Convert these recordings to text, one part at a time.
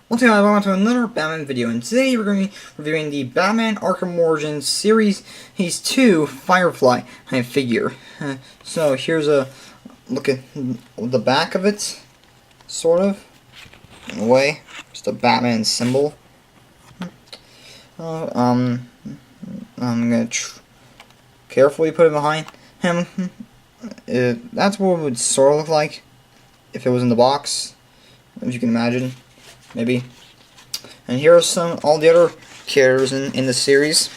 Once again, welcome to another Batman video, and today we're going to be reviewing the Batman Arkham Origins Series He's 2 Firefly figure. So here's a look at the back of it, sort of, in a way. Just a Batman symbol. I'm going to carefully put it behind him. That's what it would sort of look like if it was in the box, as you can imagine. Maybe. And here are all the other characters in the series.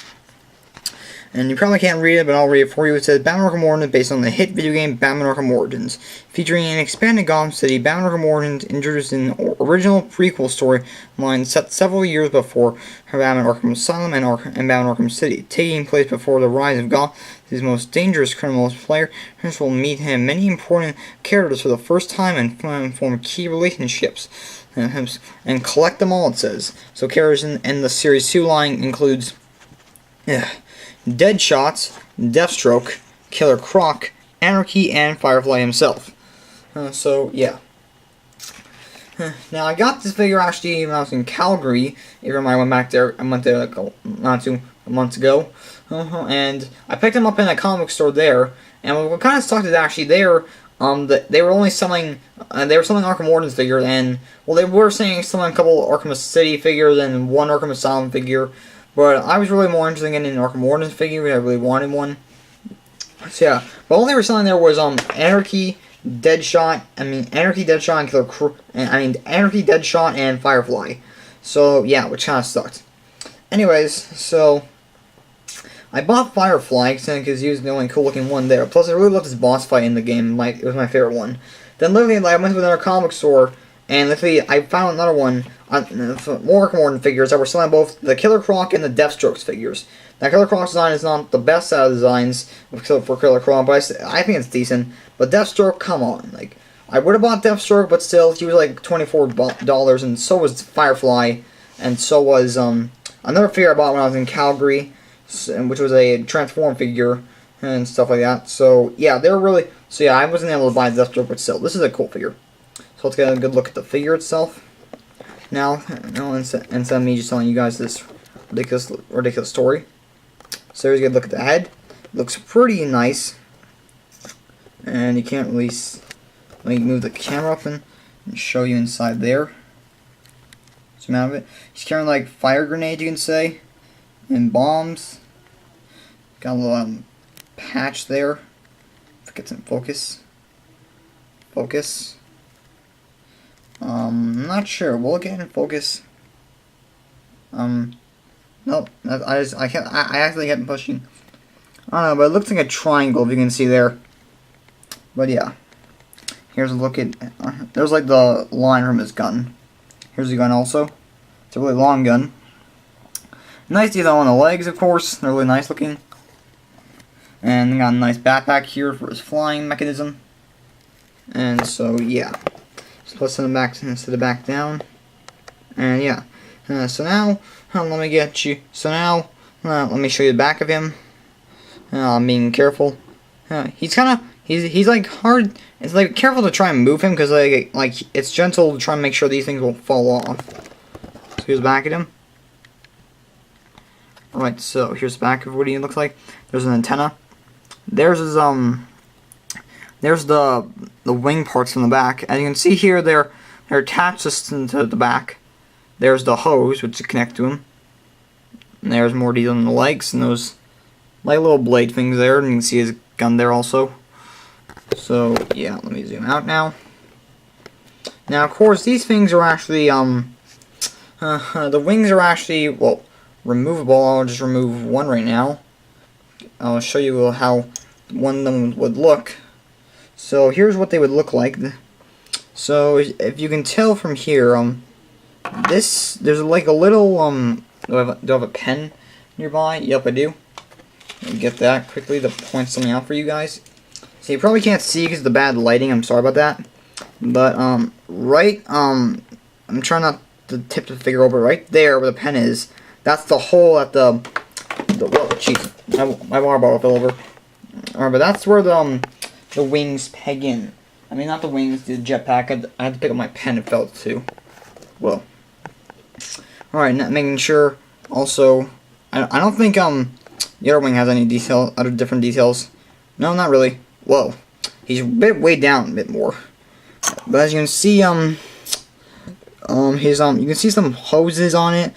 And you probably can't read it, but I'll read it for you. It says, Batman Arkham Origins based on the hit video game Batman Arkham Origins. Featuring an expanded Gotham City, Batman Arkham Origins introduced an original prequel storyline set several years before Batman Arkham Asylum and Batman Arkham City. Taking place before the rise of Gotham's most dangerous criminals, players will meet many important characters for the first time and form key relationships. And collect them all, it says. So characters in the Series 2 line includes Deadshot, Deathstroke, Killer Croc, Anarchy, and Firefly himself. So, yeah. Now, I got this figure actually when I was in Calgary. If you remember, I went back there, like not 2 months ago. And I picked him up in a comic store there. And what kind of sucked is actually there, they were only selling, Arkham Origins figures, and, well, they were selling a couple Arkham City figures and one Arkham Asylum figure, but I was really more interested in getting an Arkham Origins figure, because I really wanted one. So, yeah, but all they were selling there was, Anarchy, Deadshot, Anarchy, Deadshot, and Firefly. So, yeah, which kind of sucked. Anyways, so I bought Firefly because he was the only cool looking one there. Plus, I really loved his boss fight in the game. It was my favorite one. Then literally, I went to another comic store, and literally, I found another one, more Arkham Origins figures that were selling both the Killer Croc and the Deathstrokes figures. Now, Killer Croc design is not the best out of designs for Killer Croc, but I think it's decent. But Deathstroke, come on. Like, I would have bought Deathstroke, but still, he was like $24, and so was Firefly, and so was another figure I bought when I was in Calgary, which was a Transform figure and stuff like that. So yeah, they're really. So yeah, I wasn't able to buy Deathstroke, but still, this is a cool figure. So let's get a good look at the figure itself. Now, instead of me just telling you guys this ridiculous story. So here's a good look at the head. It looks pretty nice, and you can't really. Let me move the camera up and show you inside there. Zoom out of it. He's carrying like fire grenades, you can say, and bombs. Got a little patch there. If it gets in focus. Focus. I'm not sure. Will it get in focus? Nope. I can't. I actually kept pushing. I don't know, but it looks like a triangle. If you can see there. But yeah. Here's a look at. There's like the line from his gun. Here's the gun also. It's a really long gun. Nice detail on the legs, of course. They're really nice looking. And got a nice backpack here for his flying mechanism. And so, yeah. So let's set the back down. And yeah. So now, let me get you. So now, let me show you the back of him. I'm being careful. He's kind of, he's like hard. It's like careful to try and move him because like it's gentle to try and make sure these things won't fall off. So here's the back of him. Alright, so here's the back of what he looks like. There's an antenna. There's his there's the wing parts from the back. As you can see here, they're attached to the back. There's the hose which connect to him. And there's more detail on the legs and those like little blade things there, and you can see his gun there also. So yeah, let me zoom out now. Now of course these things are actually the wings are actually, well, removable. I'll just remove one right now. I'll show you how one of them would look. So here's what they would look like. So if you can tell from here, there's like a little do I have a pen nearby? Yep, I do. Let me get that quickly to point something out for you guys. So you probably can't see because of the bad lighting. I'm sorry about that. But I'm trying not to tip the figure over. Right there where the pen is. That's the hole at the well, jeez, my water bottle fell over. Alright, but that's where the wings peg in. I mean, not the wings, the jetpack. I had to pick up my pen, it fell too. Well, Alright, making sure also, I don't think the other wing has any other different details. No, not really. Whoa, he's a bit way down a bit more. But as you can see, you can see some hoses on it.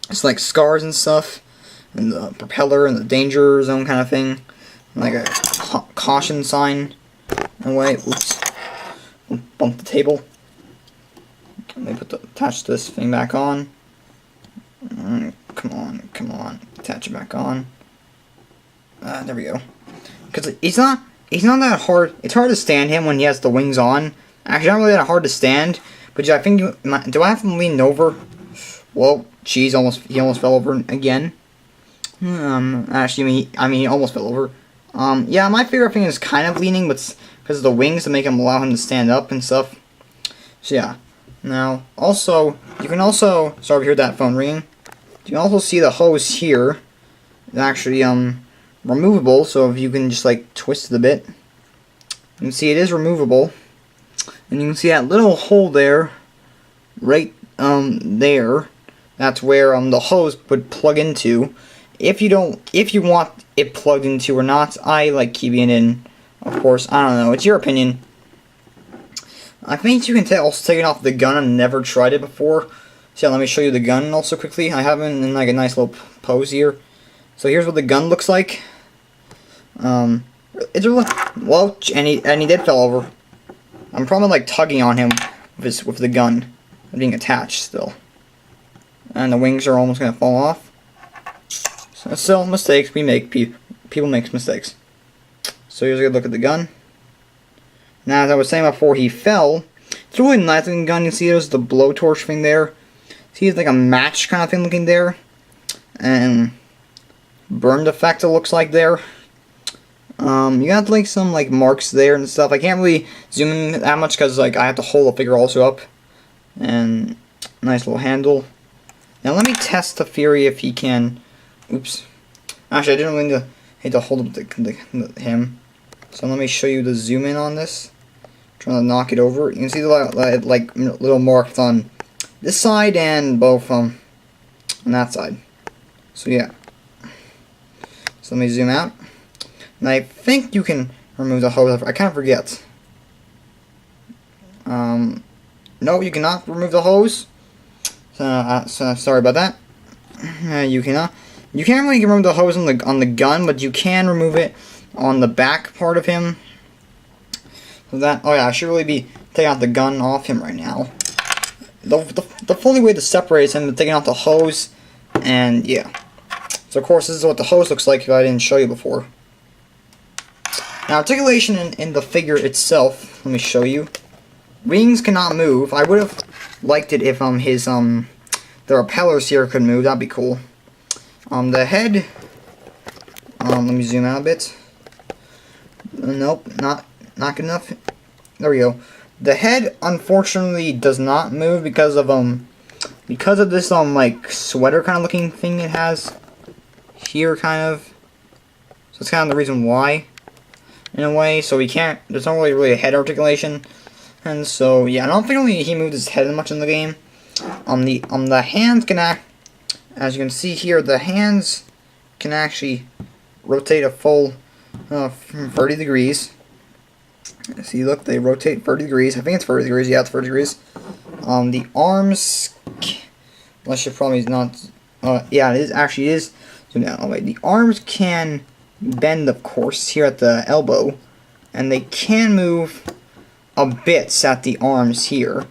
It's like scars and stuff, and the propeller and the danger zone kind of thing, like a caution sign. No way. Oops. Bump the table. Let me attach this thing back on. Come on, attach it back on. There we go. Because he's not that hard. It's hard to stand him when he has the wings on. Actually, not really that hard to stand. But I think do I have him leaning over? Well, geez, he almost fell over again. Actually, he almost fell over. Yeah, my favorite thing is kind of leaning, but because of the wings to allow him to stand up and stuff. So yeah. Now, also, you can also, sorry if you heard that phone ringing. You can also see the hose here. It's actually removable, so if you can just like twist it a bit, you can see it is removable. And you can see that little hole there, right there. That's where the hose would plug into. If you want it plugged into or not, I like keeping it in. Of course, I don't know. It's your opinion. I think you can also take it off the gun. I've never tried it before. So yeah, let me show you the gun also quickly. I have it in like a nice little pose here. So here's what the gun looks like. It's a well, and he did fell over. I'm probably like tugging on him with the gun being attached still, and the wings are almost gonna fall off. So still mistakes we make. People make mistakes. So here's a good look at the gun. Now, as I was saying before, he fell. It's a really nice looking gun. You see there's the blowtorch thing there. See, it's like a match kind of thing looking there. And burned effect it looks like there. You got like some like marks there and stuff. I can't really zoom in that much because like I have to hold the figure also up. And nice little handle. Now let me test the Fury if he can. Oops. Actually, I didn't really need to hold up him. So let me show you the zoom in on this. Trying to knock it over. You can see the like little marks on this side and both on that side. So yeah. So let me zoom out. And I think you can remove the hose. I kind of forget. No, you cannot remove the hose. So sorry about that. You cannot. You can't really remove the hose on the gun, but you can remove it on the back part of him. So that, oh yeah, I should really be taking out the gun off him right now. The only way to separate him is taking out the hose, and yeah. So of course this is what the hose looks like if I didn't show you before. Now articulation in the figure itself, let me show you. Wings cannot move. I would have liked it if the propellers here could move. That'd be cool. The head. Let me zoom out a bit. Nope, not good enough. There we go. The head unfortunately does not move because of this like sweater kind of looking thing it has here kind of. So it's kind of the reason why, in a way. So there's not really a head articulation, and so yeah, I don't think really he moved his head much in the game. The hands can act, as you can see here, the hands can actually rotate a full 30 degrees. See, look, they rotate 30 degrees. I think it's 30 degrees. Yeah, it's 30 degrees. The arms, well, I should probably not. Yeah, it is. So now, oh wait, the arms can bend, of course, here at the elbow, and they can move a bit at the arms here.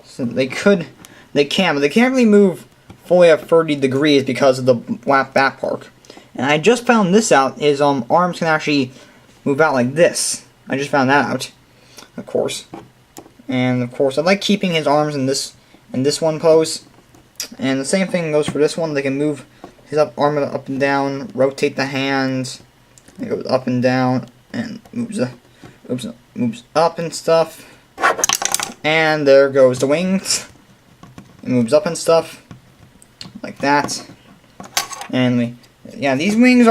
So they can, but they can't really move fully at 30 degrees because of the back part. And I just found this out, is arms can actually move out like this. I just found that out, of course. And of course I like keeping his arms in this one pose. And the same thing goes for this one. They can move his arm up and down, rotate the hands. It goes up and down and moves up and stuff. And there goes the wings. It moves up and stuff like that. And yeah, these wings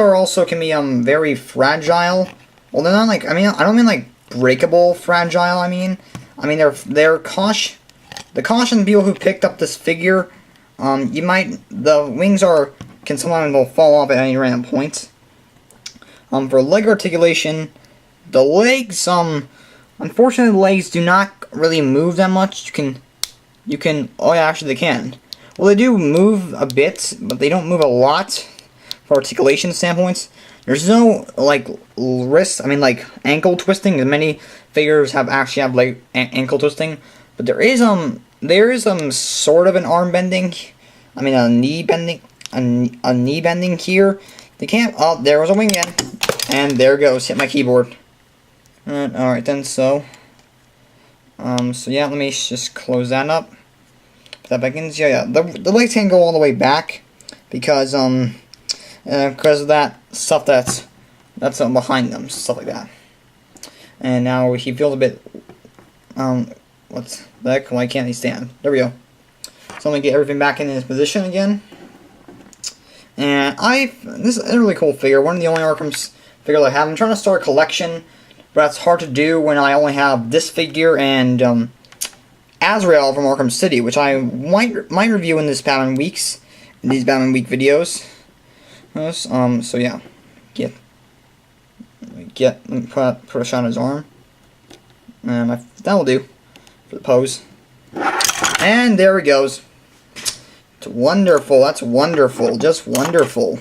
can be very fragile. Well, they're not like, I don't mean like breakable fragile. I mean they're the caution people who picked up this figure, the wings can sometimes fall off at any random point. For leg articulation, the legs, unfortunately the legs do not really move that much. Oh yeah, actually they can. Well, they do move a bit, but they don't move a lot for articulation standpoints. There's no, like, wrist, ankle twisting, and many figures actually have, like, ankle twisting. But there is sort of an arm bending, a knee bending, a knee bending here. They can't, oh, there was a wing again. And there goes, hit my keyboard. Alright then, so yeah, let me just close that up. Put that back in. Yeah, the legs can't go all the way back because of that stuff that's behind them, stuff like that. And now he feels a bit, what's the heck? Why can't he stand? There we go. So I'm gonna get everything back in his position again. And this is a really cool figure. One of the only Arkham's figures I have. I'm trying to start a collection, but that's hard to do when I only have this figure and Azrael from Arkham City, which I might review in these Batman Week videos. So yeah, let me put a shot on his arm, and that will do for the pose. And there he goes. It's wonderful. That's wonderful. Just wonderful.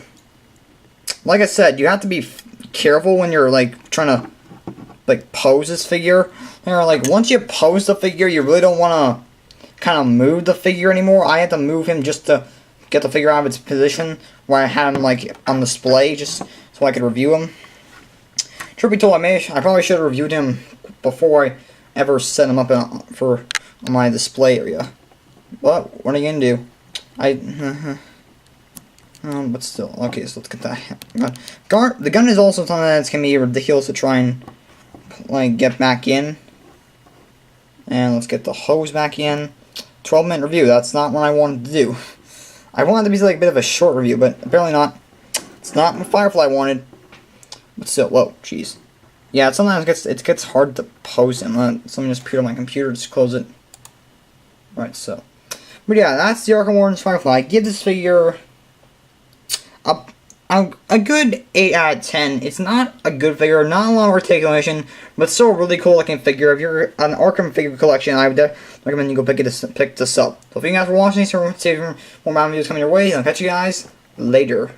Like I said, you have to be careful when you're like trying to like pose this figure. Like once you pose the figure, you really don't want to kind of move the figure anymore. I had to move him just to get the figure out of its position where I had him like on display, just so I could review him. Truth be told, I probably should have reviewed him before I ever set him up for my display area. But what are you gonna do? But still, okay, so let's get that. The gun is also something that's gonna be ridiculous to try and like get back in. And let's get the hose back in. 12-minute review. That's not what I wanted to do. I wanted to be like a bit of a short review, but apparently not. It's not what Firefly wanted. But still, whoa, jeez. Yeah, sometimes it gets hard to pose him. Something just appeared on my computer. Just close it. Right, so. But yeah, that's the Arkham Origins Firefly. I give this figure a good 8 out of 10. It's not a good figure, not a lot of articulation, but still a really cool looking figure. If you're an Arkham figure collection, I would recommend you go pick this up. So thank you guys for watching. Stay tuned for more Batman videos coming your way. I'll catch you guys later.